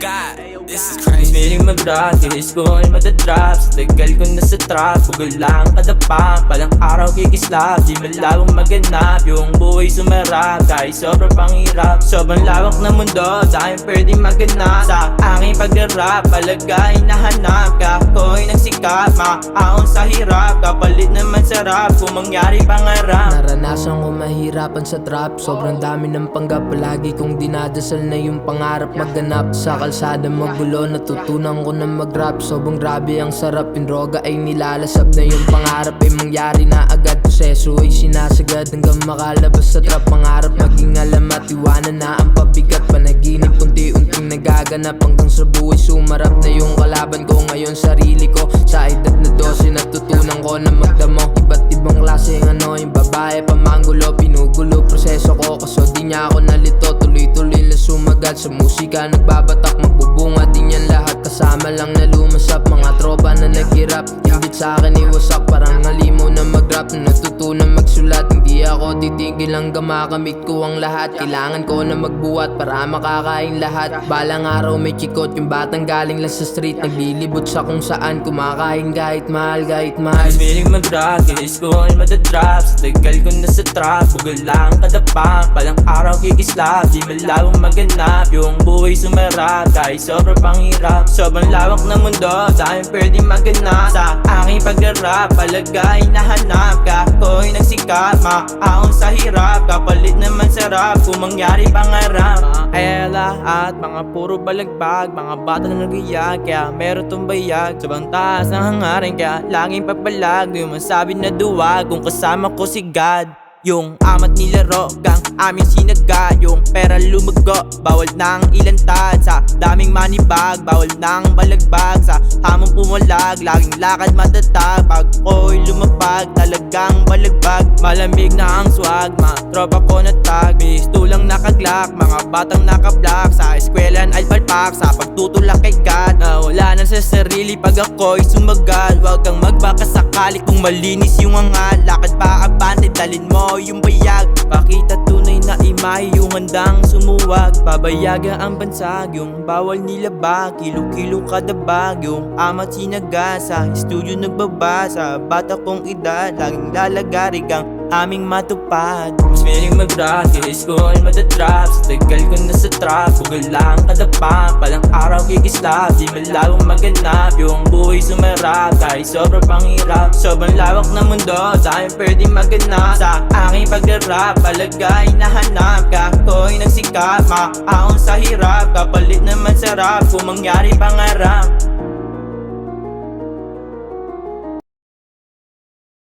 God, this is crazy. Feeling mag-rock, ilis ko ay madadrap. Sa tagal ko na sa trap, bugol lang kadapa. Palang araw kikislap, di malawang maganap. Yung buhay sumarap, kahit sobrang panghirap. Sobrang lawak na mundo, dahil pwedeng maganap. Sa aking pag-rap, palagay nahanap ka. Ako'y nagsikap, maaon sa hirap. Kapalit naman sarap, kung mangyari pangarap. Naranasan ko mahirapan sa trap. Sobrang dami ng panggap, palagi kong dinadasal na yung pangarap maganap. Sa kalsada magulo, natutunan ko na mag-rap. Sobrang grabe ang sarap, yung droga ay nilalasap na yung pangarap ay mangyari na agad. Proseso ay sinasagad hanggang makalabas sa trap. Pangarap maging alam at iwanan na ang pabigat. Panaginip unti-unting nagaganap hanggang sa buhay sumarap na yung kalaban ko. Ngayon sarili ko sa edad na 12 natutunan ko na magdamo. Iba't ibang klase ng yung babae pamanggulo, pinugulo proseso ko kaso di niya ako nalito. Tuloy-tuloy na sumagal sa musika, nagbabatak magbubunga din yan lahat. Kasama lang na lumasap, mga tropa na naghirap. Higit sa akin iwasak, parang nalimaw na mag-rap. Natutunan magsulat, hindi ako titigil hanggang makamit ko ang lahat. Kailangan ko na magbuhat para makakain lahat. Balang araw may chikot, yung batang galing lang sa street, naglilibot sa kung saan, kumakain kahit mahal, kahit mahal. Feeling mag-rock, ilis ko ay madadrap. Sa tagal ko na sa trap, bugol lang kadapa. Palang araw kikislap, di malawang maganap. Yung buhay sumarap, kahit sobrang panghirap. Sobrang lawak na mundo, dahil pwedeng maganap. Sa aking pag-rap, palagay nahanap ka. Ako'y nagsikap, maaon sa hirap. Kapalit naman sarap, kung mangyari pangarap. Kaya lahat, mga puro balagbag. Mga bata na nag-iyak, kaya meron tong bayag. Sobrang taas ng hangarin, kaya laging papalag. Di mo masabi na duwag, kung kasama ko si God. Yung amat nilaro kang aming sinaga. Yung pera lumago, bawal nang ilantad. Sa daming manibag, bawal nang balagbag. Sa hamong pumalag, laging lakad matatag. Pag ako'y lumapag, talagang balagbag. Malamig na ang swag, mga tropa ko na tag. Bisto lang nakaglak, mga batang nakablock. Sa eskwelahan ay palpak, sa pagtutulak kay God. Nawala na sa sarili pag ako'y sumagal. Huwag kang magbaka sakali kung malinis yung angal. Lakad pa abante, dalin mo yung bayag. Pakita tunay na imahe yung handang sumuwag. Pabayaga ang bansag, yung bawal nilabag. Kilo-kilo kada bag, yung amat sinaga. Sa studio nagbabasa, bata kong edad. Laging lalagarig ang aming matupad. Mas feeling mag-rock, ilis ko ay madadrap. Sa tagal ko na sa trap, bugol lang kadapa. Palang araw kikislap, di malawang maganap. Yung buhay sumarap, kahit sobrang panghirap. Sobrang lawak na mundo, dahil pwedeng maganap. Sa aking pag-rap, palagay nahanap ka. Ako'y nagsikap, maaon sa hirap. Kapalit naman sarap, kung mangyari pangarap.